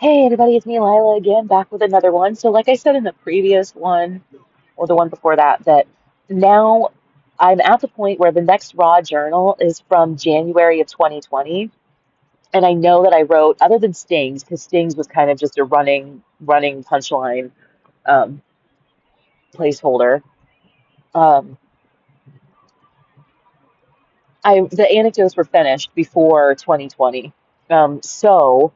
Hey everybody, it's me, Lila, again, back with another one. So, like I said in the previous one, or the one before that, that now I'm at the point where the next Raw journal is from January of 2020, and I know that I wrote, other than Stings, because Stings was kind of just a running punchline um, placeholder. Um, the anecdotes were finished before 2020, so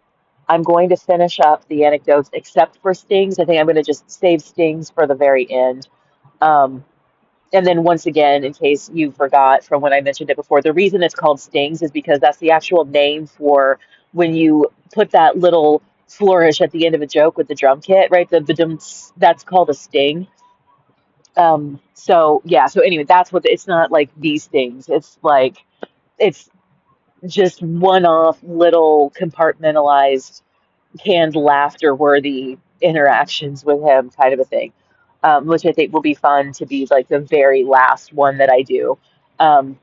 I'm going to finish up the anecdotes except for Stings. I think I'm going to just save Stings for the very end. Um, and then once again, in case you forgot from when I mentioned it before, the reason it's called Stings is because that's the actual name for when you put that little flourish at the end of a joke with the drum kit, right? The dum, that's called a sting. So yeah, so anyway, that's what it's not like these things. It's like it's just one-off little compartmentalized canned laughter worthy interactions with him kind of a thing, which I think will be fun to be like the very last one that I do. Um,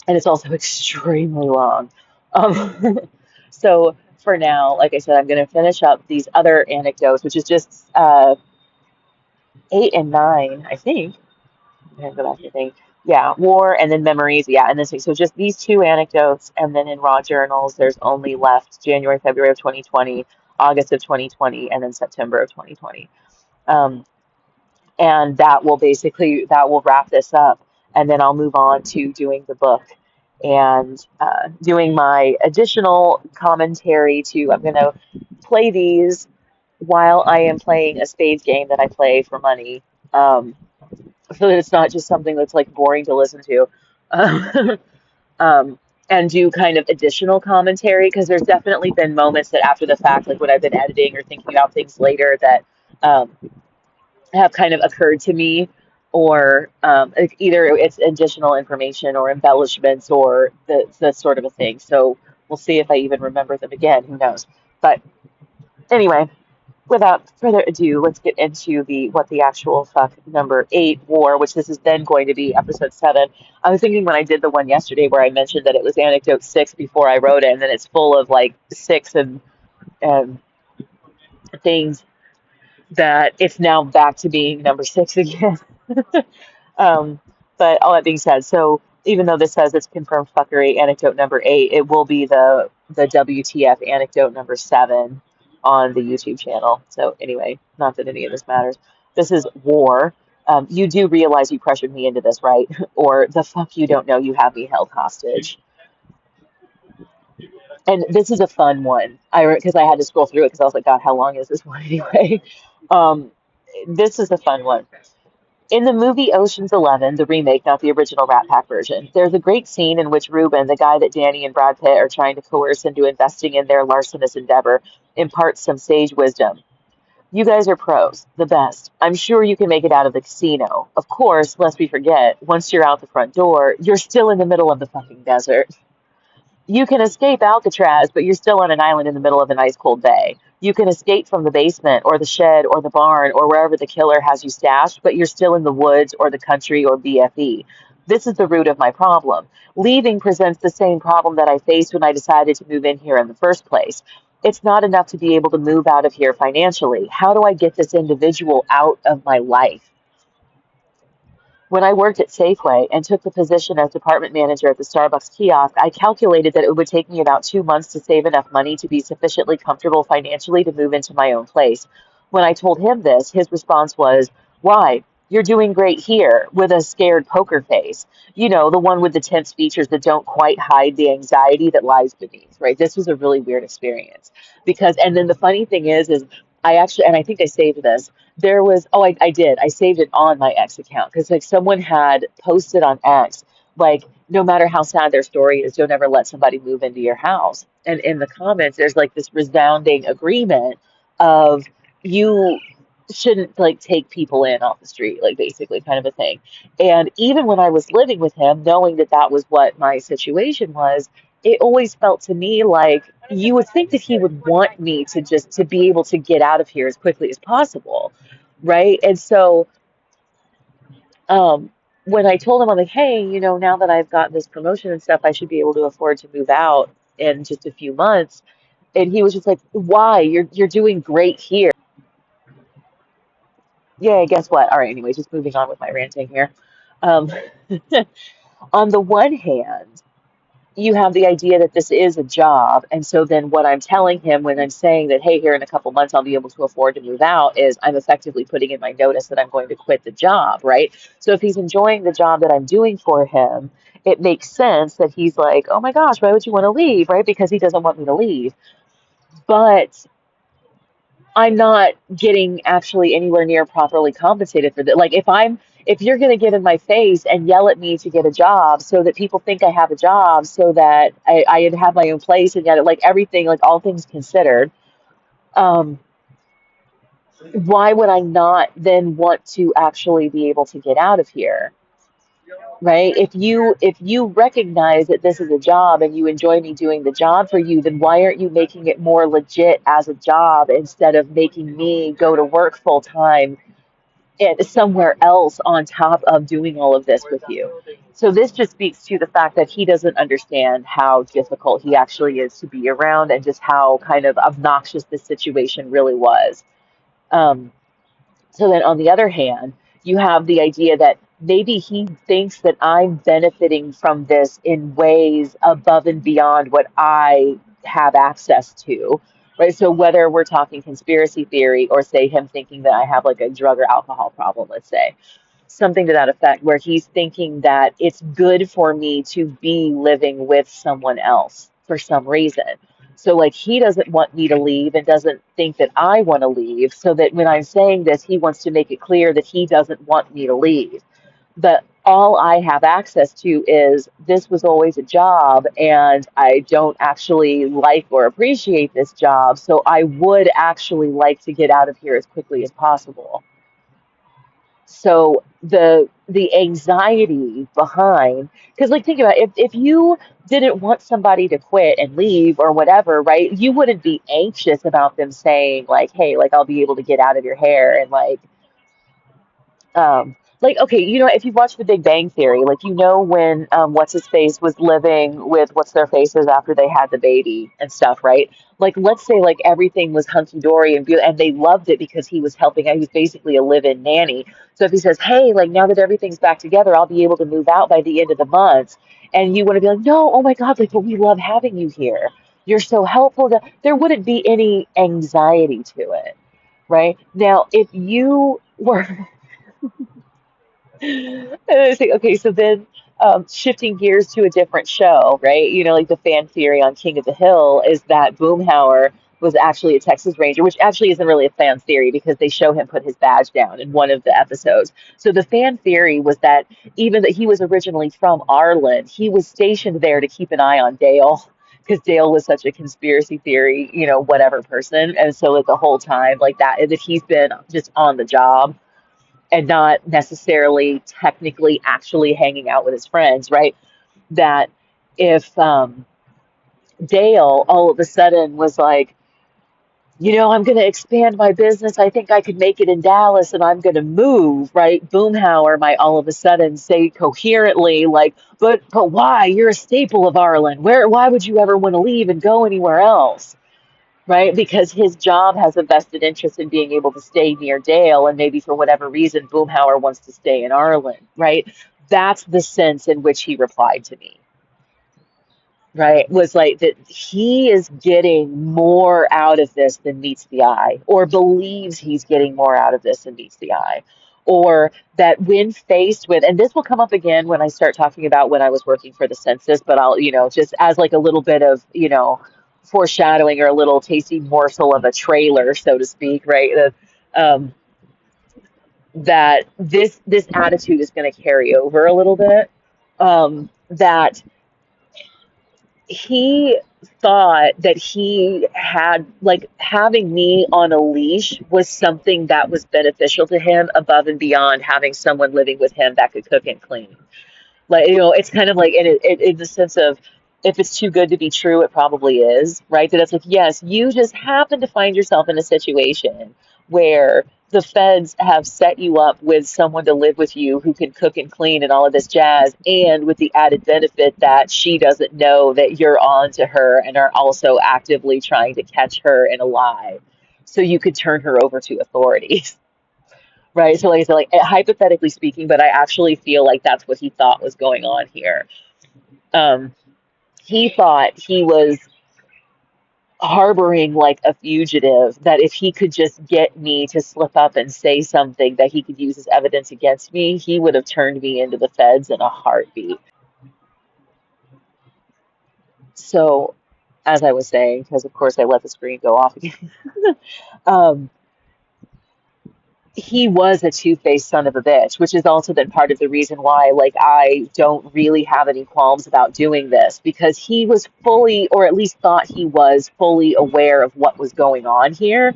and it's also extremely long. Um, so for now, like I said, I'm going to finish up these other anecdotes, which is just 8 and 9, I think. I'm gonna go back to think. Yeah, war and then memories. Yeah, and then so just these two anecdotes, and then in raw journals, there's only left January, February of 2020, August of 2020, and then September of 2020. Um, and that will wrap this up, and then I'll move on to doing the book and doing my additional commentary. To I'm gonna play these while I am playing a spades game that I play for money. Um, so that it's not just something that's like boring to listen to. Um, um, and do kind of additional commentary because there's definitely been moments that after the fact, like when I've been editing or thinking about things later, that um, have kind of occurred to me, or like either it's additional information or embellishments or the sort of a thing. So we'll see if I even remember them again. Who knows? But anyway, without further ado, let's get into the what the actual fuck number 8 war, which this is then going to be episode 7. I was thinking when I did the one yesterday where I mentioned that it was anecdote 6 before I wrote it, and then it's full of like 6 and things that it's now back to being number 6 again. um, but all that being said, so even though this says it's confirmed fuckery anecdote number 8, it will be the WTF anecdote number 7 on the YouTube channel. So anyway, not that any of this matters. This is war. You do realize you pressured me into this, right? Or the fuck you don't know you have me held hostage. And this is a fun one. Because I had to scroll through it because I was like, God, how long is this one anyway? Um, this is a fun one. In the movie Ocean's 11, the remake, not the original Rat Pack version, there's a great scene in which Ruben, the guy that Danny and Brad Pitt are trying to coerce into investing in their larcenous endeavor, imparts some sage wisdom. You guys are pros, the best. I'm sure you can make it out of the casino. Of course, lest we forget, once you're out the front door, you're still in the middle of the fucking desert. You can escape Alcatraz, but you're still on an island in the middle of an ice cold bay. You can escape from the basement or the shed or the barn or wherever the killer has you stashed, but you're still in the woods or the country or BFE. This is the root of my problem. Leaving presents the same problem that I faced when I decided to move in here in the first place. It's not enough to be able to move out of here financially. How do I get this individual out of my life? When I worked at Safeway and took the position as department manager at the Starbucks kiosk, I calculated that it would take me about 2 months to save enough money to be sufficiently comfortable financially to move into my own place. When I told him this, his response was, "Why? You're doing great here," with a scared poker face. You know, the one with the tense features that don't quite hide the anxiety that lies beneath, right? This was a really weird experience because, and then the funny thing is I actually, and I think I saved this. There was, oh, I did. I saved it on my X account because like someone had posted on X, like, no matter how sad their story is, don't ever let somebody move into your house. And in the comments, there's like this resounding agreement of you shouldn't like take people in off the street, like basically kind of a thing. And even when I was living with him, knowing that that was what my situation was, it always felt to me like you would think that he would want me to just to be able to get out of here as quickly as possible, right? And so when I told him, I'm like, hey, you know, now that I've got this promotion and stuff, I should be able to afford to move out in just a few months. And he was just like, why? You're doing great here. Yeah, guess what? All right, anyway, just moving on with my ranting here. Um, on the one hand, you have the idea that this is a job. And so then what I'm telling him when I'm saying that, hey, here in a couple months I'll be able to afford to move out is I'm effectively putting in my notice that I'm going to quit the job, right? So if he's enjoying the job that I'm doing for him, it makes sense that he's like, oh my gosh, why would you want to leave, right? Because he doesn't want me to leave. But I'm not getting actually anywhere near properly compensated for that. Like if you're going to get in my face and yell at me to get a job so that people think I have a job so that I have my own place and yet like everything, like all things considered, um, why would I not then want to actually be able to get out of here? Right? If you recognize that this is a job and you enjoy me doing the job for you, then why aren't you making it more legit as a job instead of making me go to work full time and somewhere else on top of doing all of this with you? So this just speaks to the fact that he doesn't understand how difficult he actually is to be around and just how kind of obnoxious this situation really was. Um, so then on the other hand, you have the idea that maybe he thinks that I'm benefiting from this in ways above and beyond what I have access to. Right. So whether we're talking conspiracy theory or say him thinking that I have like a drug or alcohol problem, let's say, something to that effect, where he's thinking that it's good for me to be living with someone else for some reason. So, like, he doesn't want me to leave and doesn't think that I want to leave. So that when I'm saying this, he wants to make it clear that he doesn't want me to leave. But all I have access to is this was always a job, and I don't actually like or appreciate this job. So, I would actually like to get out of here as quickly as possible. So the anxiety behind, because like think about it, if you didn't want somebody to quit and leave or whatever, right? You wouldn't be anxious about them saying like, hey, like I'll be able to get out of your hair and like okay, if you've watched The Big Bang Theory, like when what's his face was living with what's their faces after they had the baby and stuff, right? Like let's say like everything was hunky dory and and they loved it because he was helping out. He was basically a live-in nanny. So if he says, "Hey, like now that everything's back together, I'll be able to move out by the end of the month," and you want to be like, "No, oh my God, like but we love having you here. You're so helpful." There wouldn't be any anxiety to it, right? Now, if you were and I was like, okay, so then shifting gears to a different show, right? Like the fan theory on King of the Hill is that Boomhauer was actually a Texas Ranger, which actually isn't really a fan theory because they show him put his badge down in one of the episodes. So the fan theory was that even that he was originally from Arlen, he was stationed there to keep an eye on Dale because Dale was such a conspiracy theory, whatever person. And so like the whole time, like that he's been just on the job and not necessarily technically actually hanging out with his friends, right? That if Dale all of a sudden was like, I'm going to expand my business. I think I could make it in Dallas and I'm going to move, right? Boomhauer might all of a sudden say coherently, like, but why? You're a staple of Arlen. Why would you ever want to leave and go anywhere else? Right? Because his job has a vested interest in being able to stay near Dale, and maybe for whatever reason, Boomhauer wants to stay in Arlen, right? That's the sense in which he replied to me, right? Was like that he is getting more out of this than meets the eye, or believes he's getting more out of this than meets the eye. Or that when faced with, and this will come up again when I start talking about when I was working for the census, but I'll, just as like a little bit of, foreshadowing or a little tasty morsel of a trailer, so to speak, right? Um, that this attitude is going to carry over a little bit. That he thought that he had like having me on a leash was something that was beneficial to him above and beyond having someone living with him that could cook and clean. Like, it's kind of like in the sense of if it's too good to be true, it probably is, right? That it's like, yes, you just happen to find yourself in a situation where the feds have set you up with someone to live with you who can cook and clean and all of this jazz, and with the added benefit that she doesn't know that you're on to her and are also actively trying to catch her in a lie. So you could turn her over to authorities, right? So, like I said, like hypothetically speaking, but I actually feel like that's what he thought was going on here. Um, he thought he was harboring like a fugitive, that if he could just get me to slip up and say something that he could use as evidence against me, he would have turned me into the feds in a heartbeat. So, as I was saying, because of course I let the screen go off again, um, he was a two-faced son of a bitch, which has also been part of the reason why, like, I don't really have any qualms about doing this, because he was fully, or at least thought he was fully aware of what was going on here.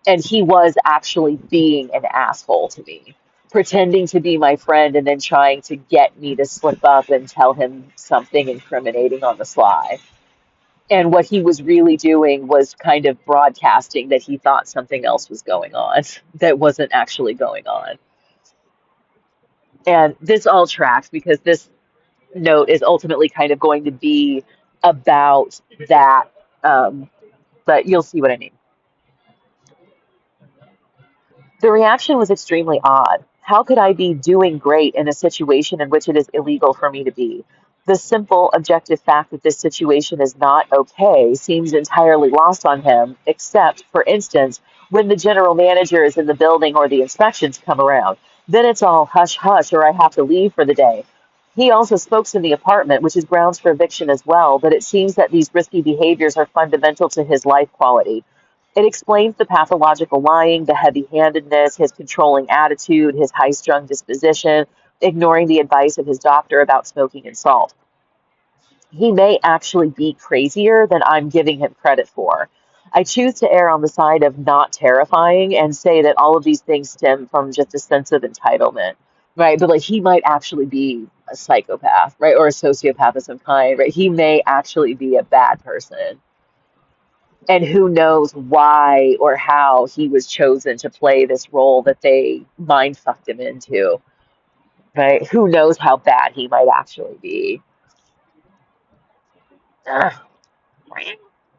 And he was actually being an asshole to me, pretending to be my friend and then trying to get me to slip up and tell him something incriminating on the sly. And what he was really doing was kind of broadcasting that he thought something else was going on that wasn't actually going on. And this all tracks because this note is ultimately kind of going to be about that. Um, but you'll see what I mean. The reaction was extremely odd. How could I be doing great in a situation in which it is illegal for me to be? The simple, objective fact that this situation is not okay seems entirely lost on him, except, for instance, when the general manager is in the building or the inspections come around. Then it's all hush hush, or I have to leave for the day. He also smokes in the apartment, which is grounds for eviction as well, but it seems that these risky behaviors are fundamental to his life quality. It explains the pathological lying, the heavy-handedness, his controlling attitude, his high-strung disposition, ignoring the advice of his doctor about smoking and salt. He may actually be crazier than I'm giving him credit for. I choose to err on the side of not terrifying and say that all of these things stem from just a sense of entitlement, right? But like he might actually be a psychopath, right? Or a sociopath of some kind, right? He may actually be a bad person. And who knows why or how he was chosen to play this role that they mind fucked him into, right? Who knows how bad he might actually be. Ugh,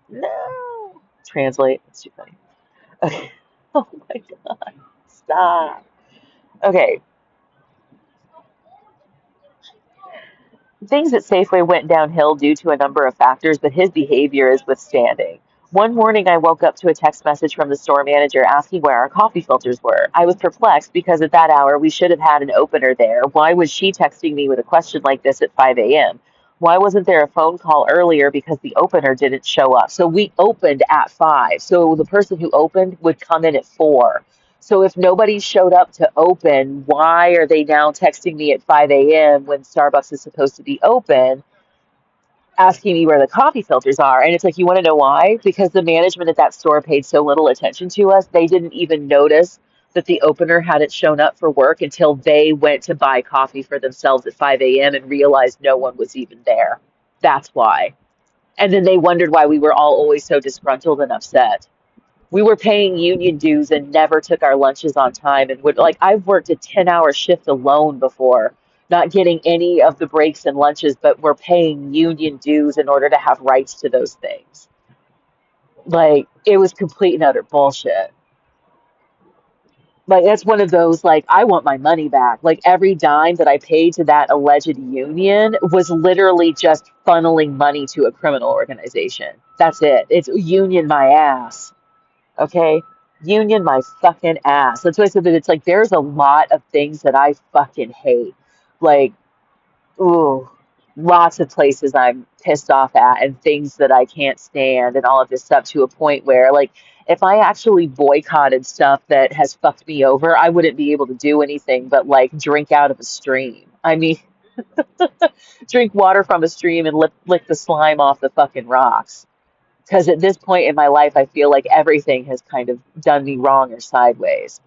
no. Translate. It's too funny. Okay. Oh my God. Stop. Okay. Things at Safeway went downhill due to a number of factors, but his behavior is withstanding. One morning, I woke up to a text message from the store manager asking where our coffee filters were. I was perplexed because at that hour we should have had an opener there. Why was she texting me with a question like this at 5 a.m.? Why wasn't there a phone call earlier because the opener didn't show up? So we opened at 5. So the person who opened would come in at 4. So if nobody showed up to open, why are they now texting me at 5 a.m. when Starbucks is supposed to be open, asking me where the coffee filters are? And it's like, you want to know why? Because the management at that store paid so little attention to us, they didn't even notice that the opener hadn't shown up for work until they went to buy coffee for themselves at 5 a.m. and realized no one was even there. That's why. And then they wondered why we were all always so disgruntled and upset. We were paying union dues and never took our lunches on time, and would like I've worked a 10-hour shift alone before, not getting any of the breaks and lunches, but we're paying union dues in order to have rights to those things. Like it was complete and utter bullshit. Like that's one of those like I want my money back. Like every dime that I paid to that alleged union was literally just funneling money to a criminal organization. That's it. It's union my ass. Okay? Union my fucking ass. That's why I said that it's like there's a lot of things that I fucking hate. Like, ooh, lots of places I'm pissed off at and things that I can't stand and all of this stuff to a point where, like, if I actually boycotted stuff that has fucked me over, I wouldn't be able to do anything but, like, drink out of a stream. I mean, drink water from a stream and lick the slime off the fucking rocks. Because at this point in my life, I feel like everything has kind of done me wrong or sideways.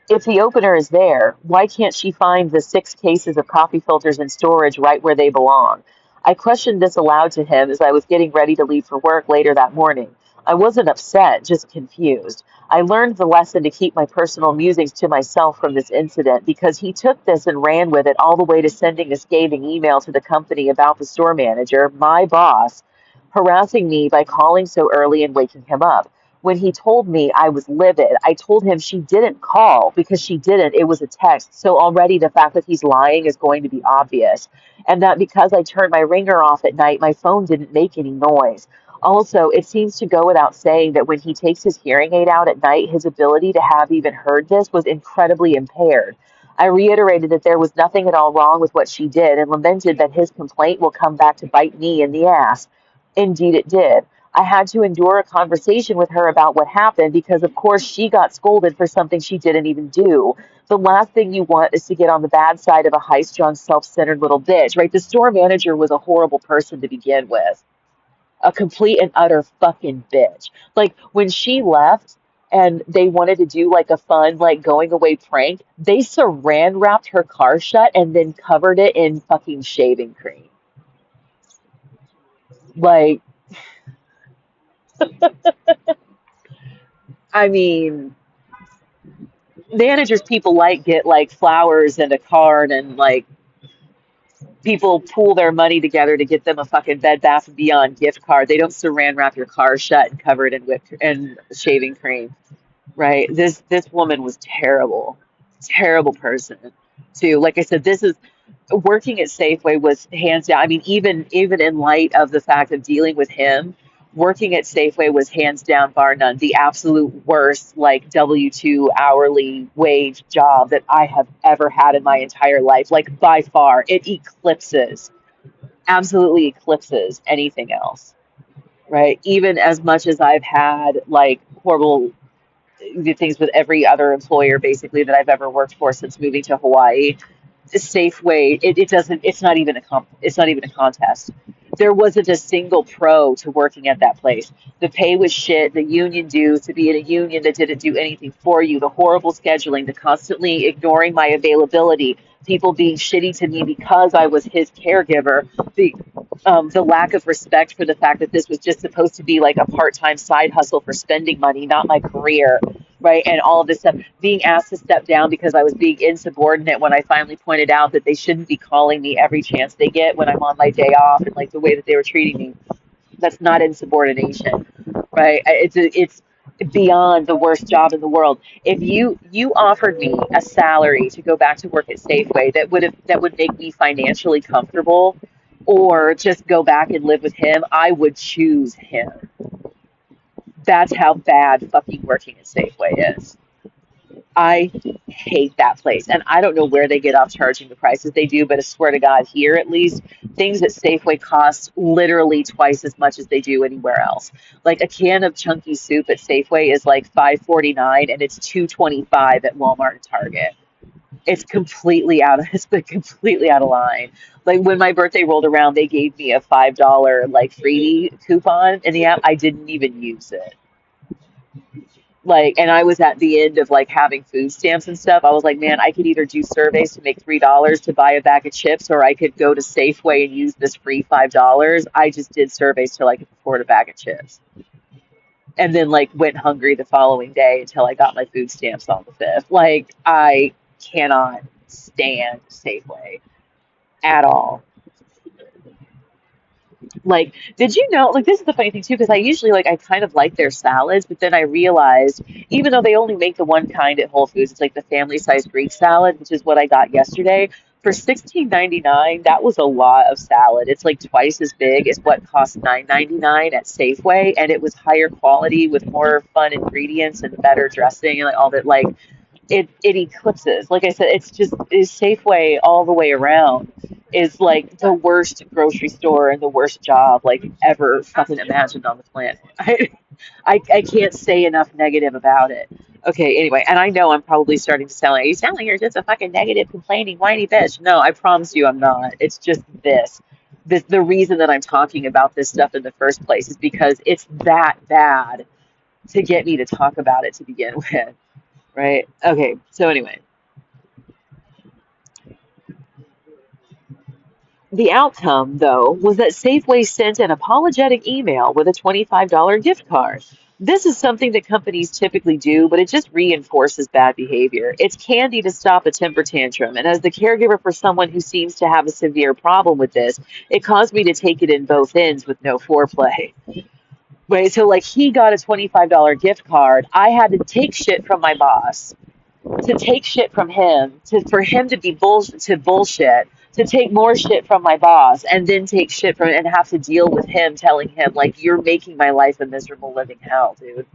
If the opener is there, why can't she find the 6 cases of coffee filters in storage right where they belong? I questioned this aloud to him as I was getting ready to leave for work later that morning. I wasn't upset, just confused. I learned the lesson to keep my personal musings to myself from this incident because he took this and ran with it all the way to sending a scathing email to the company about the store manager, my boss, harassing me by calling so early and waking him up. When he told me, I was livid. I told him she didn't call because she didn't. It was a text. So already the fact that he's lying is going to be obvious. And that because I turned my ringer off at night, my phone didn't make any noise. Also, it seems to go without saying that when he takes his hearing aid out at night, his ability to have even heard this was incredibly impaired. I reiterated that there was nothing at all wrong with what she did and lamented that his complaint will come back to bite me in the ass. Indeed, it did. I had to endure a conversation with her about what happened because, of course, she got scolded for something she didn't even do. The last thing you want is to get on the bad side of a high strung, self centered little bitch, right? The store manager was a horrible person to begin with, a complete and utter fucking bitch. Like when she left and they wanted to do like a fun, like going away prank, they saran wrapped her car shut and then covered it in fucking shaving cream. Like, I mean, managers people like get like flowers and a card and like people pool their money together to get them a fucking Bed Bath and Beyond gift card. They don't saran wrap your car shut and cover it in whipped and shaving cream, right? This woman was terrible, terrible person too. Like I said, this is working at Safeway was hands down. I mean, even in light of the fact of dealing with him, working at Safeway was hands down, bar none, the absolute worst like W-2 hourly wage job that I have ever had in my entire life. Like by far, it eclipses, absolutely eclipses anything else, right? Even as much as I've had like horrible things with every other employer basically that I've ever worked for since moving to Hawaii, Safeway, it doesn't, it's not even a contest. There wasn't a single pro to working at that place. The pay was shit, the union dues, to be in a union that didn't do anything for you, the horrible scheduling, the constantly ignoring my availability, people being shitty to me because I was his caregiver, the lack of respect for the fact that this was just supposed to be like a part-time side hustle for spending money, not my career, right? And all of this stuff, being asked to step down because I was being insubordinate when I finally pointed out that they shouldn't be calling me every chance they get when I'm on my day off, and like the way that they were treating me. That's not insubordination, right? It's beyond the worst job in the world. If you offered me a salary to go back to work at Safeway that would make me financially comfortable, or just go back and live with him, I would choose him. That's how bad fucking working at Safeway is. I hate that place. And I don't know where they get off charging the prices they do, but I swear to God, here at least, things at Safeway cost literally twice as much as they do anywhere else. Like a can of chunky soup at Safeway is like $5.49 and it's $2.25 at Walmart and Target. It's been completely out of line. Like when my birthday rolled around, they gave me a $5 like freebie coupon in the app. I didn't even use it. Like, and I was at the end of like having food stamps and stuff. I was like, man, I could either do surveys to make $3 to buy a bag of chips, or I could go to Safeway and use this free $5. I just did surveys till I could afford a bag of chips, and then like went hungry the following day until I got my food stamps on the 5th. Like, I cannot stand Safeway at all. Like, did you know, like, this is the funny thing too, because I usually, like, I kind of like their salads, but then I realized, even though they only make the one kind at Whole Foods, it's like the family-sized Greek salad, which is what I got yesterday. For 16.99, that was a lot of salad. It's like twice as big as what cost 9.99 at Safeway, and it was higher quality with more fun ingredients and better dressing and like, all that. Like, it eclipses. Like I said, it's Safeway all the way around is like the worst grocery store and the worst job like ever fucking imagined on the planet. I can't say enough negative about it. Okay, anyway, and I know I'm probably starting to sound like you sound like you're just a fucking negative, complaining, whiny bitch. No, I promise you I'm not. It's just this. The reason that I'm talking about this stuff in the first place is because it's that bad to get me to talk about it to begin with. Right? Okay, so anyway, The outcome, though, was that Safeway sent an apologetic email with a $25 gift card. This is something that companies typically do, but it just reinforces bad behavior. It's candy to stop a temper tantrum, and as the caregiver for someone who seems to have a severe problem with this, it caused me to take it in both ends with no foreplay. Right, so like he got a $25 gift card. I had to take shit from my boss, to take shit from him, to for him to be bullshit, to take more shit from my boss, and then take shit from and have to deal with him telling him like you're making my life a miserable living hell, dude.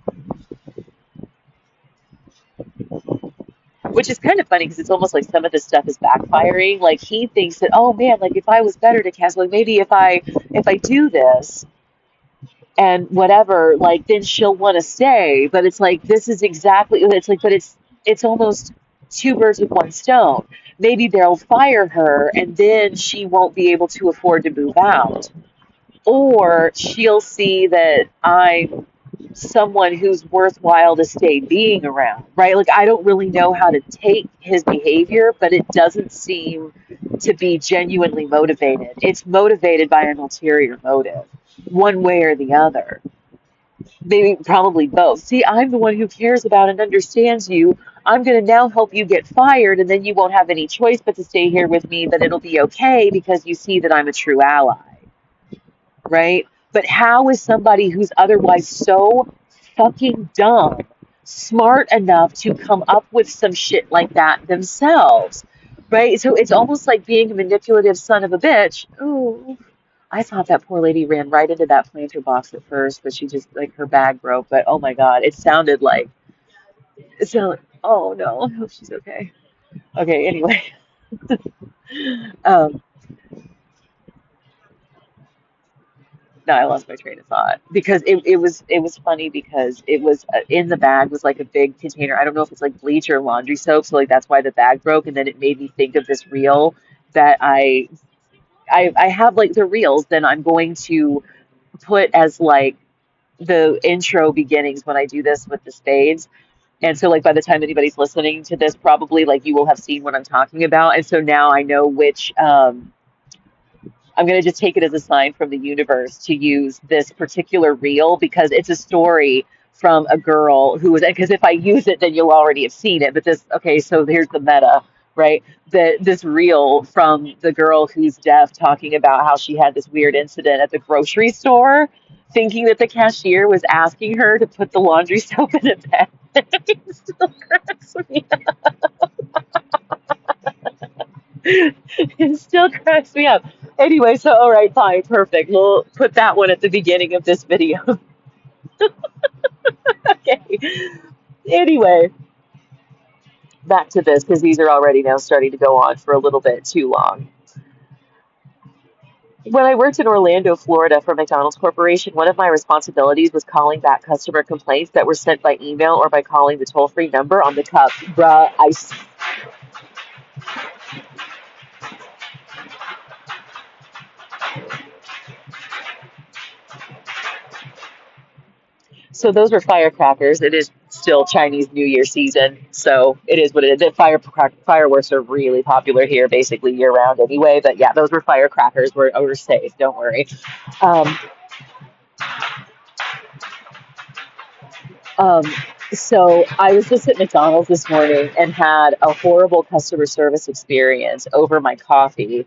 Which is kind of funny because it's almost like some of this stuff is backfiring. Like he thinks that, oh man, like if I was better to cancel, like maybe if I do this and whatever, like then she'll want to stay. But it's like this is exactly it's like, but it's almost two birds with one stone. Maybe they'll fire her and then she won't be able to afford to move out. Or she'll see that I'm someone who's worthwhile to stay being around, right? Like I don't really know how to take his behavior, but it doesn't seem to be genuinely motivated. It's motivated by an ulterior motive, one way or the other. Maybe probably both. See, I'm the one who cares about and understands you. I'm going to now help you get fired, and then you won't have any choice but to stay here with me, but it'll be okay because you see that I'm a true ally, right? But how is somebody who's otherwise so fucking dumb smart enough to come up with some shit like that themselves, right? So it's almost like being a manipulative son of a bitch. Ooh, I thought that poor lady ran right into that planter box at first, but she just like her bag broke. But oh my God, it sounded. Oh no, I hope she's okay. Okay, anyway, um, no, I lost my train of thought because it was funny because it was in the bag was like a big container. I don't know if it's like bleach or laundry soap, so like that's why the bag broke. And then it made me think of this reel that I have like the reels. Then I'm going to put as like the intro beginnings when I do this with the spades. And so like by the time anybody's listening to this, probably like you will have seen what I'm talking about. And so now I know which I'm going to just take it as a sign from the universe to use this particular reel because it's a story from a girl who was, because if I use it, then you'll already have seen it. But this, okay, so here's the meta, right? This reel from the girl who's deaf talking about how she had this weird incident at the grocery store, thinking that the cashier was asking her to put the laundry soap in a bag. It still cracks me It still cracks me up. Anyway, so all right, fine, perfect. We'll put that one at the beginning of this video. Okay. Anyway, back to this because these are already now starting to go on for a little bit too long. When I worked in Orlando, Florida for McDonald's Corporation, one of my responsibilities was calling back customer complaints that were sent by email or by calling the toll-free number on the cup. Bruh, so those were firecrackers. It is still Chinese New Year season, so it is what it is. The fireworks are really popular here, basically year round anyway. But yeah, those were firecrackers. We're safe. Don't worry. Um, um, so I was just at McDonald's this morning and had a horrible customer service experience over my coffee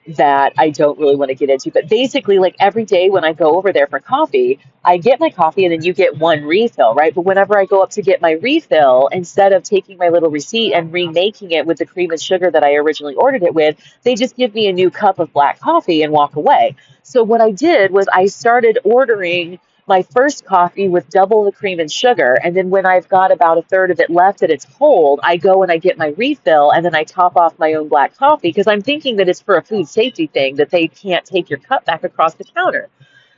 that I don't really want to get into. But basically, like every day when I go over there for coffee, I get my coffee and then you get one refill, right? But whenever I go up to get my refill, instead of taking my little receipt and remaking it with the cream and sugar that I originally ordered it with, they just give me a new cup of black coffee and walk away. So what I did was I started ordering my first coffee with double the cream and sugar. And then when I've got about a third of it left and it's cold, I go and I get my refill and then I top off my own black coffee because I'm thinking that it's for a food safety thing that they can't take your cup back across the counter.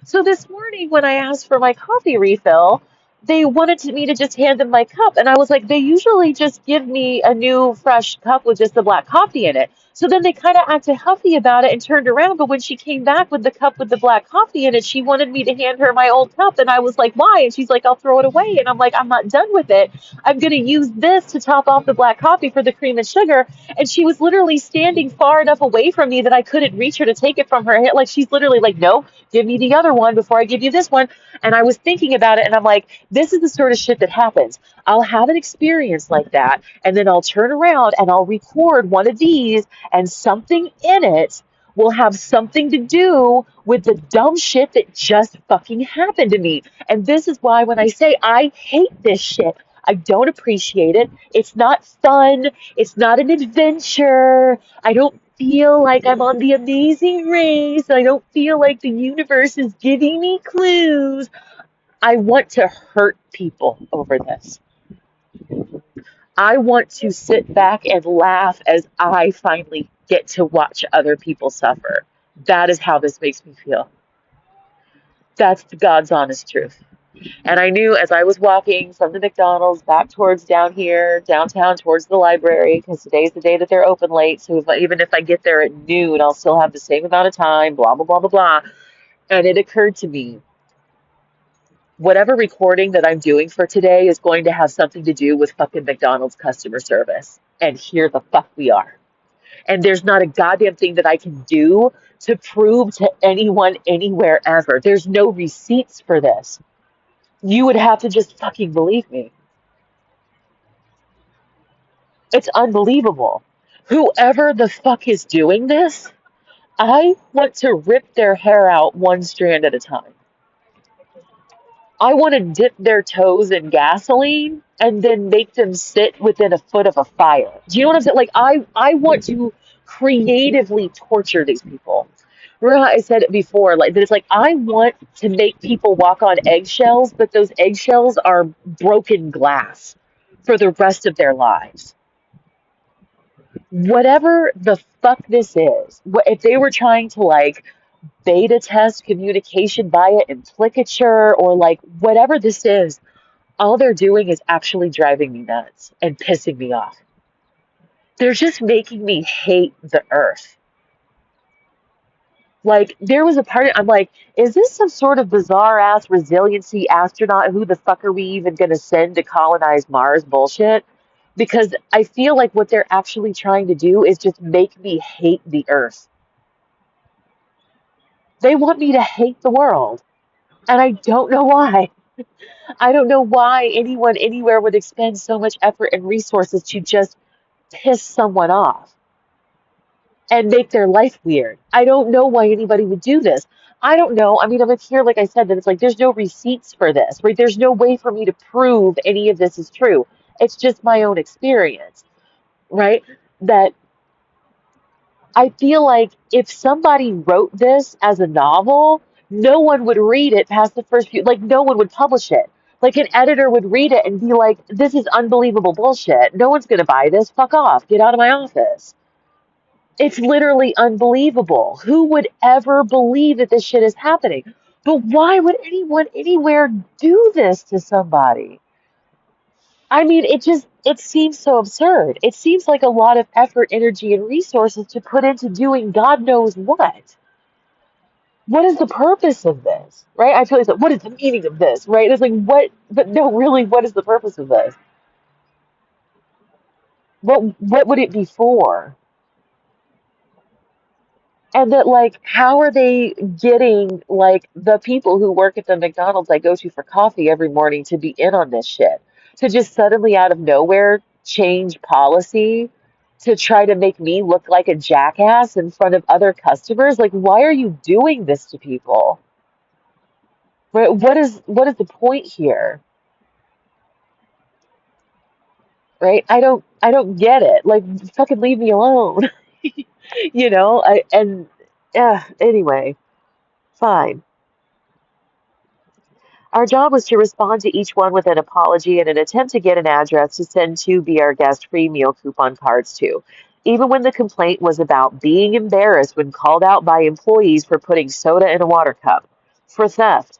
So this morning when I asked for my coffee refill, they wanted me to just hand them my cup. And I was like, they usually just give me a new fresh cup with just the black coffee in it. So then they kind of acted huffy about it and turned around. But when she came back with the cup with the black coffee in it, she wanted me to hand her my old cup. And I was like, why? And she's like, I'll throw it away. And I'm like, I'm not done with it. I'm going to use this to top off the black coffee for the cream and sugar. And she was literally standing far enough away from me that I couldn't reach her to take it from her hand. Like, she's literally like, no, give me the other one before I give you this one. And I was thinking about it, and I'm like, this is the sort of shit that happens. I'll have an experience like that, and then I'll turn around and I'll record one of these, and something in it will have something to do with the dumb shit that just fucking happened to me. And this is why when I say I hate this shit, I don't appreciate it. It's not fun. It's not an adventure. I don't feel like I'm on the amazing race. I don't feel like the universe is giving me clues. I want to hurt people over this. I want to sit back and laugh as I finally get to watch other people suffer. That is how this makes me feel. That's the God's honest truth. And I knew as I was walking from the McDonald's back towards down here, downtown towards the library, because today's the day that they're open late. So even if I get there at noon, I'll still have the same amount of time, blah, blah, blah, blah, blah. And it occurred to me, whatever recording that I'm doing for today is going to have something to do with fucking McDonald's customer service. And here the fuck we are. And there's not a goddamn thing that I can do to prove to anyone anywhere ever. There's no receipts for this. You would have to just fucking believe me. It's unbelievable. Whoever the fuck is doing this, I want to rip their hair out one strand at a time. I want to dip their toes in gasoline and then make them sit within a foot of a fire. Do you know what I'm saying? Like, I want to creatively torture these people. Remember how I said it before, like that it's like I want to make people walk on eggshells, but those eggshells are broken glass for the rest of their lives. Whatever the fuck this is, if they were trying to like beta test communication via implicature or like whatever this is, all they're doing is actually driving me nuts and pissing me off. They're just making me hate the earth. Like, there was a part, I'm like, is this some sort of bizarre ass resiliency astronaut? Who the fuck are we even going to send to colonize Mars bullshit? Because I feel like what they're actually trying to do is just make me hate the earth. They want me to hate the world. And I don't know why. I don't know why anyone anywhere would expend so much effort and resources to just piss someone off and make their life weird. I don't know why anybody would do this. I don't know. I mean, I'm here, like I said, that it's like there's no receipts for this, right? There's no way for me to prove any of this is true. It's just my own experience, right? That I feel like if somebody wrote this as a novel, no one would read it past the first few, like, no one would publish it. Like, an editor would read it and be like, this is unbelievable bullshit. No one's going to buy this. Fuck off. Get out of my office. It's literally unbelievable. Who would ever believe that this shit is happening? But why would anyone anywhere do this to somebody? I mean, it seems so absurd. It seems like a lot of effort, energy, and resources to put into doing God knows what. What is the purpose of this? Right? I feel like, what is the meaning of this? Right? It's like, what, but no, really, what is the purpose of this? What would it be for? And that, like, how are they getting, like, the people who work at the McDonald's I go to for coffee every morning to be in on this shit? To just suddenly out of nowhere change policy to try to make me look like a jackass in front of other customers? Like, why are you doing this to people? Right? What is the point here? Right? I don't get it. Like, fucking leave me alone. Anyway, fine. Our job was to respond to each one with an apology and an attempt to get an address to send two Be Our Guest free meal coupon cards to, even when the complaint was about being embarrassed when called out by employees for putting soda in a water cup, for theft.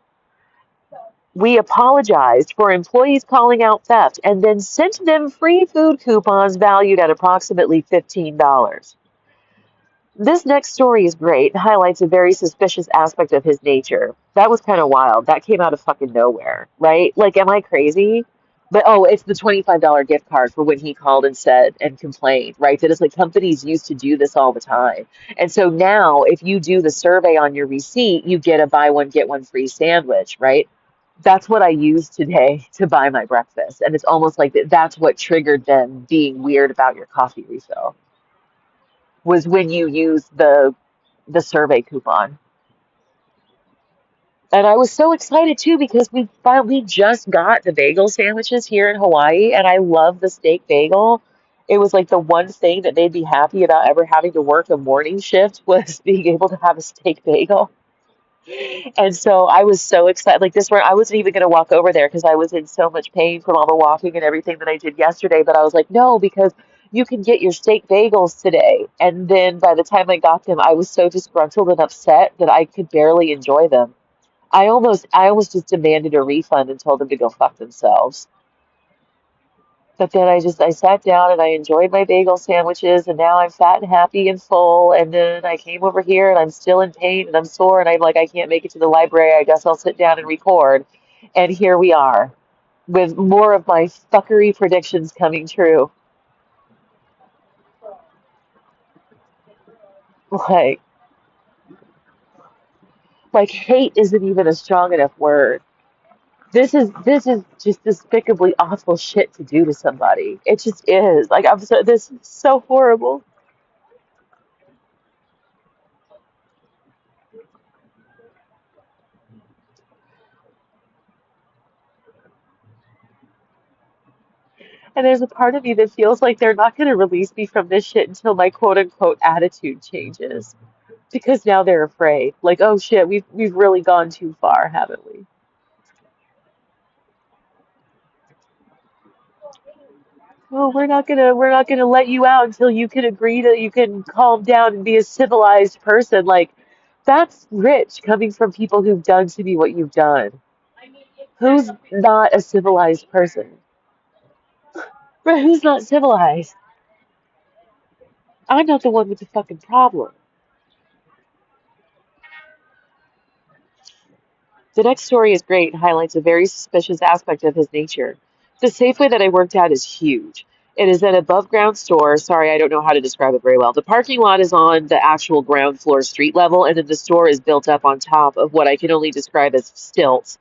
We apologized for employees calling out theft and then sent them free food coupons valued at approximately $15. This next story is great and highlights a very suspicious aspect of his nature. That was kind of wild. That came out of fucking nowhere, right? Like, am I crazy? But oh, it's the $25 gift card for when he called and said and complained, right? That is like companies used to do this all the time. And so now, if you do the survey on your receipt, you get a buy one, get one free sandwich, right? That's what I used today to buy my breakfast. And it's almost like that's what triggered them being weird about your coffee refill was when you use the survey coupon. And I was so excited too because we just got the bagel sandwiches here in Hawaii and I love the steak bagel. It was like the one thing that made me happy about ever having to work a morning shift was being able to have a steak bagel. And so I was so excited. Like this where I wasn't even going to walk over there because I was in so much pain from all the walking and everything that I did yesterday. But I was like, no, because you can get your steak bagels today. And then by the time I got them, I was so disgruntled and upset that I could barely enjoy them. I almost just demanded a refund and told them to go fuck themselves. But then I sat down and I enjoyed my bagel sandwiches and now I'm fat and happy and full. And then I came over here and I'm still in pain and I'm sore and I'm like, I can't make it to the library. I guess I'll sit down and record. And here we are with more of my fuckery predictions coming true. Like, like hate isn't even a strong enough word. This is just despicably awful shit to do to somebody. It just is. Like this is so horrible. And there's a part of me that feels like they're not going to release me from this shit until my quote unquote attitude changes. Because now they're afraid. Like, oh shit, we've really gone too far, haven't we? Oh, we're not gonna let you out until you can agree that you can calm down and be a civilized person. Like, that's rich coming from people who've done to me what you've done. Who's not a civilized person? Right, who's not civilized? I'm not the one with the fucking problem. The next story is great and highlights a very suspicious aspect of his nature. The Safeway that I worked at is huge. It is an above ground store. Sorry, I don't know how to describe it very well. The parking lot is on the actual ground floor street level, and then the store is built up on top of what I can only describe as stilts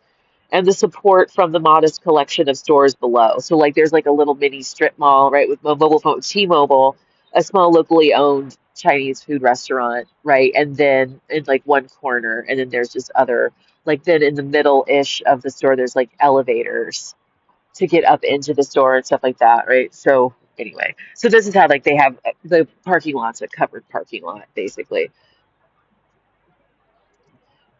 and the support from the modest collection of stores below. So like there's like a little mini strip mall, right, with mobile phone, T-Mobile, a small locally owned Chinese food restaurant, right, and then in like one corner, and then there's just other like then in the middle-ish of the store, there's like elevators to get up into the store and stuff like that, right? So anyway, so this is how like they have the parking lot's a covered parking lot, basically.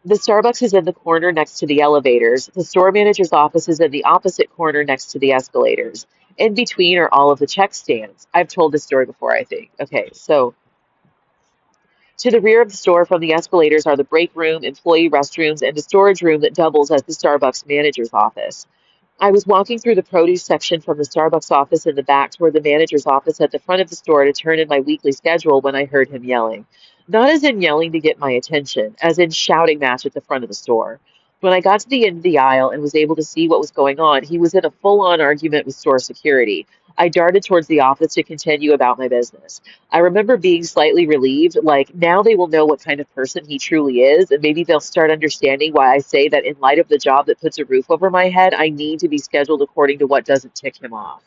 The Starbucks is in the corner next to the elevators. The store manager's office is in the opposite corner next to the escalators. In between are all of the check stands. I've told this story before, I think. Okay, so to the rear of the store from the escalators are the break room, employee restrooms, and a storage room that doubles as the Starbucks manager's office. I was walking through the produce section from the Starbucks office in the back toward the manager's office at the front of the store to turn in my weekly schedule when I heard him yelling. Not as in yelling to get my attention, as in shouting match at the front of the store. When I got to the end of the aisle and was able to see what was going on, he was in a full-on argument with store security. I darted towards the office to continue about my business. I remember being slightly relieved, like now they will know what kind of person he truly is, and maybe they'll start understanding why I say that in light of the job that puts a roof over my head, I need to be scheduled according to what doesn't tick him off.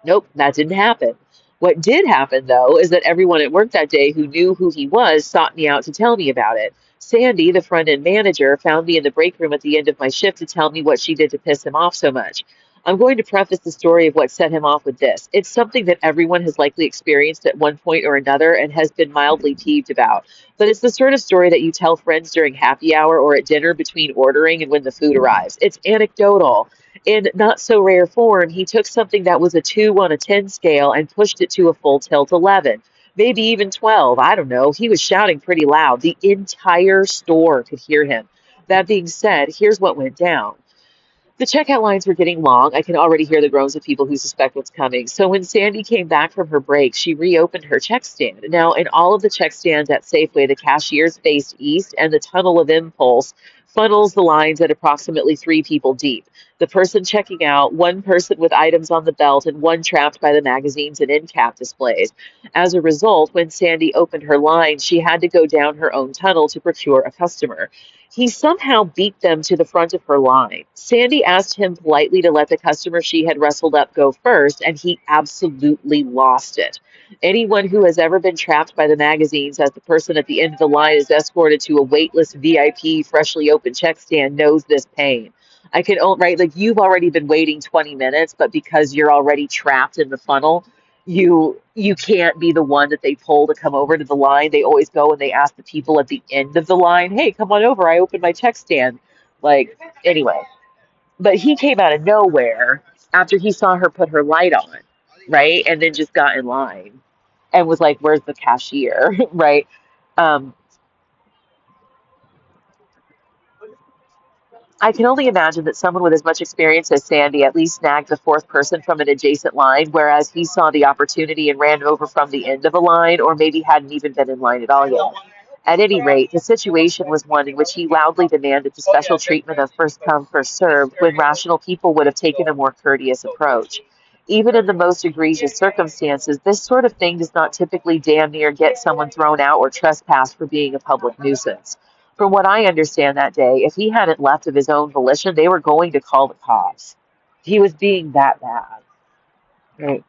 Nope, that didn't happen. What did happen, though, is that everyone at work that day who knew who he was sought me out to tell me about it. Sandy, the front end manager, found me in the break room at the end of my shift to tell me what she did to piss him off so much. I'm going to preface the story of what set him off with this. It's something that everyone has likely experienced at one point or another and has been mildly peeved about. But it's the sort of story that you tell friends during happy hour or at dinner between ordering and when the food arrives. It's anecdotal. In not so rare form, he took something that was a 2 on a 10 scale and pushed it to a full tilt 11, maybe even 12. I don't know. He was shouting pretty loud. The entire store could hear him. That being said, here's what went down. The checkout lines were getting long. I can already hear the groans of people who suspect what's coming. So when Sandy came back from her break, she reopened her check stand. Now, in all of the check stands at Safeway, the cashiers faced east, and the tunnel of impulse funnels the lines at approximately 3 people deep. The person checking out, one person with items on the belt, and one trapped by the magazines and end cap displays. As a result, when Sandy opened her line, she had to go down her own tunnel to procure a customer. He somehow beat them to the front of her line. Sandy asked him politely to let the customer she had wrestled up go first, and he absolutely lost it. Anyone who has ever been trapped by the magazines as the person at the end of the line is escorted to a weightless VIP freshly opened check stand knows this pain. I can own, right, like you've already been waiting 20 minutes, but because you're already trapped in the funnel, you can't be the one that they pull to come over to the line. They always go and they ask the people at the end of the line, "Hey, come on over. I opened my check stand." Like, anyway, but he came out of nowhere after he saw her put her light on, right? And then just got in line and was like, "Where's the cashier?" Right? Um, I can only imagine that someone with as much experience as Sandy at least snagged the fourth person from an adjacent line, whereas he saw the opportunity and ran over from the end of a line, or maybe hadn't even been in line at all yet. At any rate, the situation was one in which he loudly demanded the special treatment of first come, first served, when rational people would have taken a more courteous approach. Even in the most egregious circumstances, this sort of thing does not typically damn near get someone thrown out or trespassed for being a public nuisance. From what I understand that day, if he hadn't left of his own volition, they were going to call the cops. He was being that bad. Right.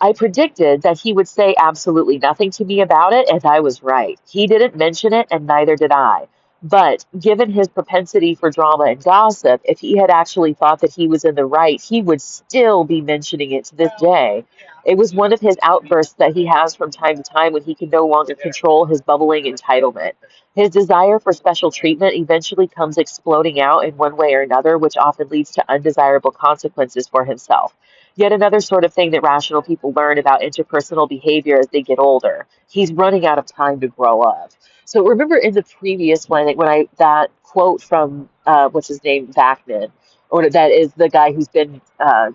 I predicted that he would say absolutely nothing to me about it, and I was right. He didn't mention it, and neither did I. But given his propensity for drama and gossip, if he had actually thought that he was in the right, he would still be mentioning it to this day. It was one of his outbursts that he has from time to time when he can no longer control his bubbling entitlement. His desire for special treatment eventually comes exploding out in one way or another, which often leads to undesirable consequences for himself. Yet another sort of thing that rational people learn about interpersonal behavior as they get older. He's running out of time to grow up. So remember in the previous one, like when I that quote from what's his name, Vakman, or that is the guy who's been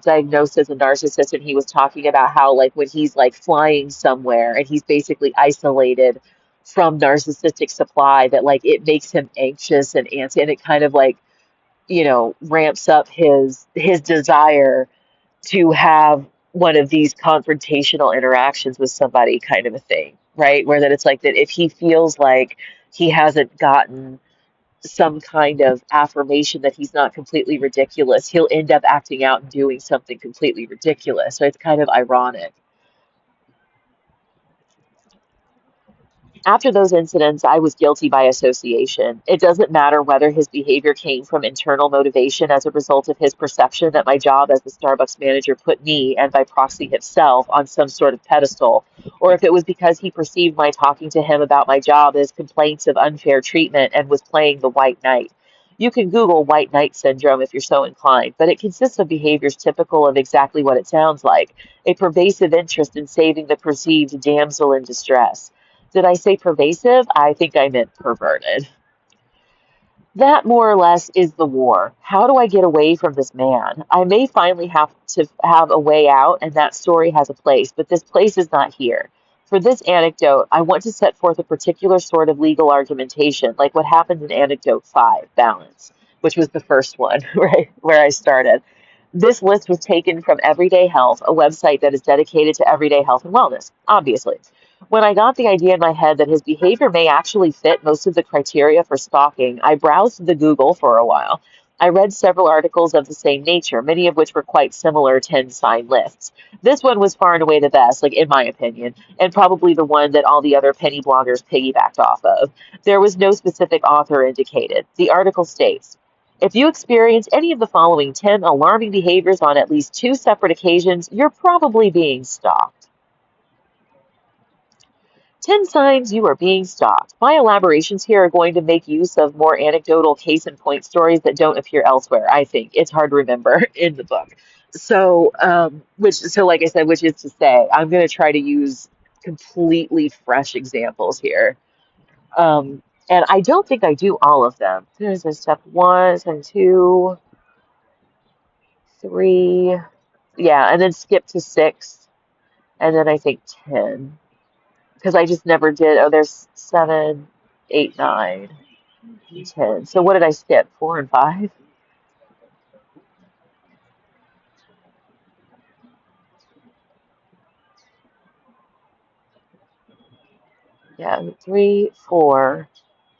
diagnosed as a narcissist, and he was talking about how like when he's like flying somewhere and he's basically isolated from narcissistic supply, that like it makes him anxious and antsy, and it kind of like ramps up his desire to have one of these confrontational interactions with somebody, kind of a thing, right? Where that it's like that if he feels like he hasn't gotten some kind of affirmation that he's not completely ridiculous, he'll end up acting out and doing something completely ridiculous. So it's kind of ironic. After those incidents, I was guilty by association. It doesn't matter whether his behavior came from internal motivation as a result of his perception that my job as the Starbucks manager put me, and by proxy himself, on some sort of pedestal, or if it was because he perceived my talking to him about my job as complaints of unfair treatment and was playing the white knight. You can Google white knight syndrome if you're so inclined, but it consists of behaviors typical of exactly what it sounds like, a pervasive interest in saving the perceived damsel in distress. Did I say pervasive? I think I meant perverted. That more or less is the war. How do I get away from this man? I may finally have to have a way out, and that story has a place, but this place is not here. For this anecdote, I want to set forth a particular sort of legal argumentation, like what happened in anecdote 5, balance, which was the first one, right, where I started. This list was taken from Everyday Health, a website that is dedicated to everyday health and wellness, obviously. When I got the idea in my head that his behavior may actually fit most of the criteria for stalking, I browsed the Google for a while. I read several articles of the same nature, many of which were quite similar 10 sign lists. This one was far and away the best, like in my opinion, and probably the one that all the other penny bloggers piggybacked off of. There was no specific author indicated. The article states, if you experience any of the following 10 alarming behaviors on at least 2 separate occasions, you're probably being stalked. 10 signs you are being stalked. My elaborations here are going to make use of more anecdotal case and point stories that don't appear elsewhere, I think. It's hard to remember in the book. So like I said, which is to say, I'm going to try to use completely fresh examples here. And I don't think I do all of them. There's a step one, step two, three, yeah, and then skip to six, and then I think 10. Because I just never did. Oh, there's seven, eight, nine, 10. So what did I skip? Four and five? Yeah, three, four.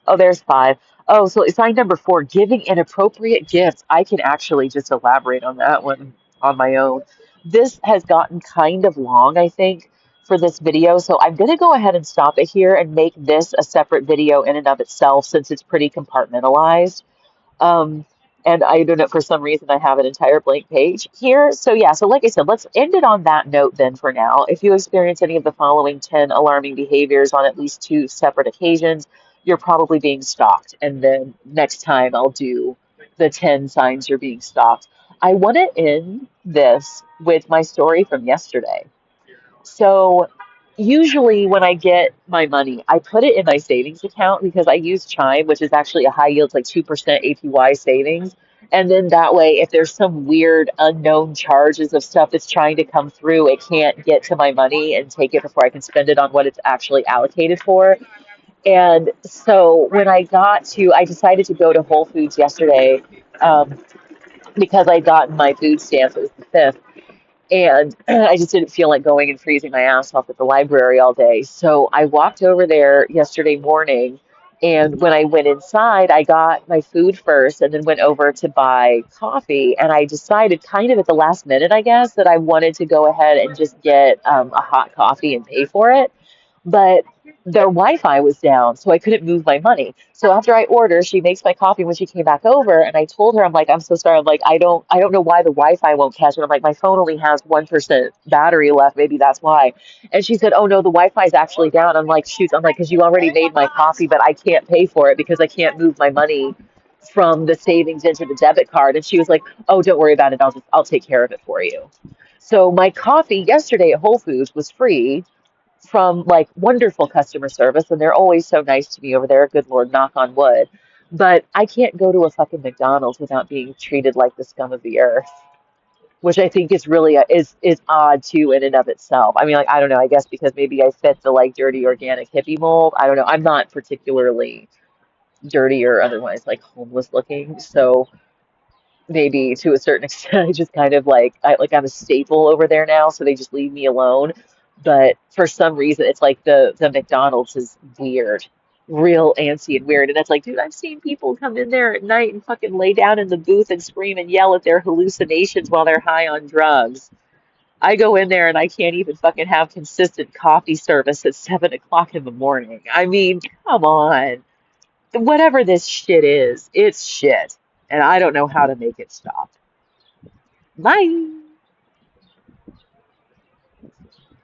Oh, there's five. Oh, so sign number four, giving inappropriate gifts. I can actually just elaborate on that one on my own. This has gotten kind of long, I think, for this video. So I'm going to go ahead and stop it here and make this a separate video in and of itself since it's pretty compartmentalized. Um, and I don't know, for some reason, I have an entire blank page here. So, yeah, so like I said, let's end it on that note then for now. If you experience any of the following 10 alarming behaviors on at least two separate occasions, you're probably being stalked. And then next time I'll do the 10 signs you're being stalked. I want to end this with my story from yesterday. So usually when I get my money, I put it in my savings account because I use Chime, which is actually a high yield, like 2% APY savings. And then that way, if there's some weird unknown charges of stuff that's trying to come through, it can't get to my money and take it before I can spend it on what it's actually allocated for. And so when I decided to go to Whole Foods yesterday because I'd gotten my food stamps. It was the 5th. And I just didn't feel like going and freezing my ass off at the library all day. So I walked over there yesterday morning. And when I went inside, I got my food first and then went over to buy coffee. And I decided, kind of at the last minute, I guess, that I wanted to go ahead and just get a hot coffee and pay for it, but their Wi-Fi was down, so I couldn't move my money. So after I order, she makes my coffee when she came back over, and I told her, I'm like, I'm so sorry. I'm like, I don't know why the Wi-Fi won't catch it. I'm like, my phone only has 1% battery left. Maybe that's why. And she said, oh no, the Wi-Fi is actually down. I'm like, shoot. I'm like, because you already made my coffee, but I can't pay for it because I can't move my money from the savings into the debit card. And she was like, oh, don't worry about it. I'll take care of it for you. So my coffee yesterday at Whole Foods was free from like wonderful customer service, and they're always so nice to me over there. Good Lord, knock on wood. But I can't go to a fucking McDonald's without being treated like the scum of the earth, which I think is really is odd too in and of itself. I mean, like I don't know. I guess because maybe I fit the like dirty organic hippie mold. I don't know. I'm not particularly dirty or otherwise like homeless looking, so maybe to a certain extent, I just kind of I'm a staple over there now, so they just leave me alone. But for some reason, it's like the McDonald's is weird, real antsy and weird. And it's like, dude, I've seen people come in there at night and fucking lay down in the booth and scream and yell at their hallucinations while they're high on drugs. I go in there and I can't even fucking have consistent coffee service at 7 o'clock in the morning. I mean, come on. Whatever this shit is, it's shit. And I don't know how to make it stop. Bye.